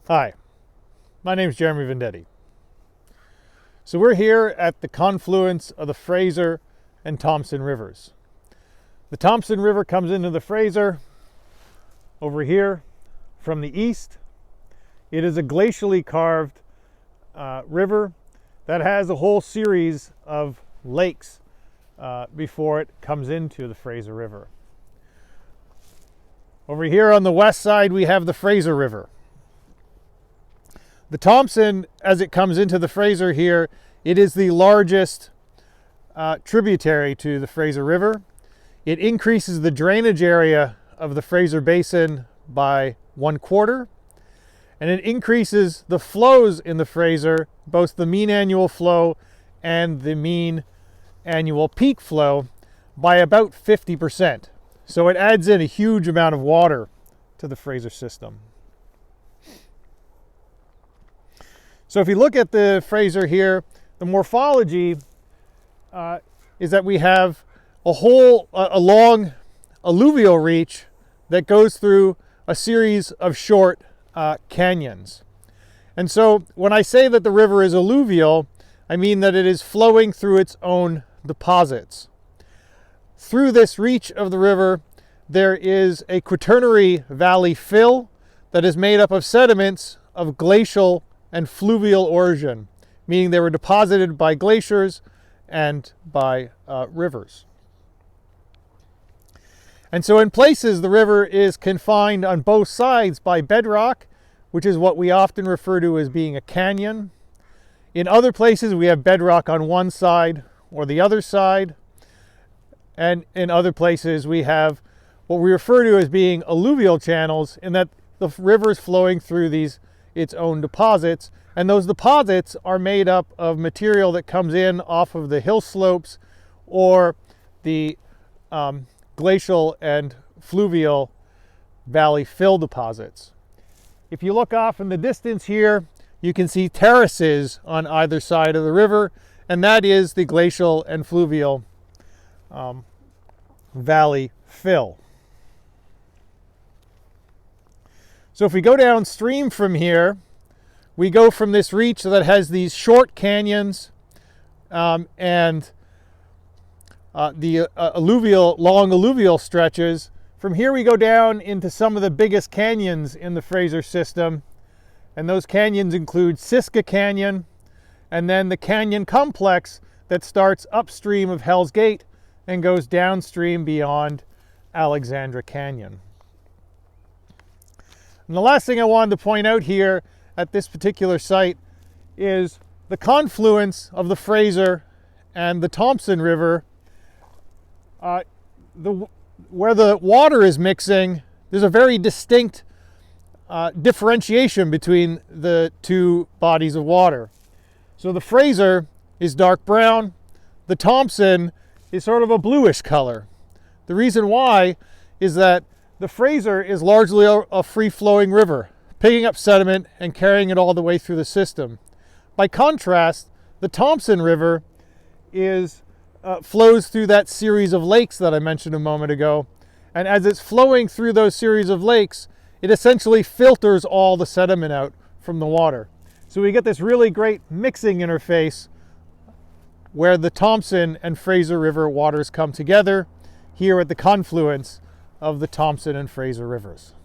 Hi, my name is Jeremy Vendetti. So we're here at the confluence of the Fraser and Thompson Rivers. The Thompson River comes into the Fraser over here from the east. It is a glacially carved river that has a whole series of lakes before it comes into the Fraser River. Over here on the west side we have the Fraser River. The Thompson, as it comes into the Fraser here, it is the largest tributary to the Fraser River. It increases the drainage area of the Fraser Basin by 1/4, and it increases the flows in the Fraser, both the mean annual flow and the mean annual peak flow, by about 50%. So it adds in a huge amount of water to the Fraser system. So if you look at the Fraser here, the morphology is that we have a long alluvial reach that goes through a series of short canyons. And so when I say that the river is alluvial, I mean that it is flowing through its own deposits. Through this reach of the river, there is a Quaternary Valley fill that is made up of sediments of glacial and fluvial origin, meaning they were deposited by glaciers and by rivers. And so in places the river is confined on both sides by bedrock, which is what we often refer to as being a canyon. In other places we have bedrock on one side or the other side, and in other places we have what we refer to as being alluvial channels, in that the river is flowing through its own deposits, and those deposits are made up of material that comes in off of the hill slopes or the glacial and fluvial valley fill deposits. If you look off in the distance here, you can see terraces on either side of the river, and that is the glacial and fluvial valley fill. So if we go downstream from here, we go from this reach that has these short canyons and the long alluvial stretches. From here we go down into some of the biggest canyons in the Fraser system, and those canyons include Siska Canyon, and then the canyon complex that starts upstream of Hell's Gate and goes downstream beyond Alexandra Canyon. And the last thing I wanted to point out here at this particular site is the confluence of the Fraser and the Thompson River. Where the water is mixing, there's a very distinct differentiation between the two bodies of water. So the Fraser is dark brown, the Thompson is sort of a bluish color. The reason why is that the Fraser is largely a free-flowing river, picking up sediment and carrying it all the way through the system. By contrast, the Thompson River flows through that series of lakes that I mentioned a moment ago, and as it's flowing through those series of lakes, it essentially filters all the sediment out from the water. So we get this really great mixing interface where the Thompson and Fraser River waters come together here at the confluence of the Thompson and Fraser Rivers.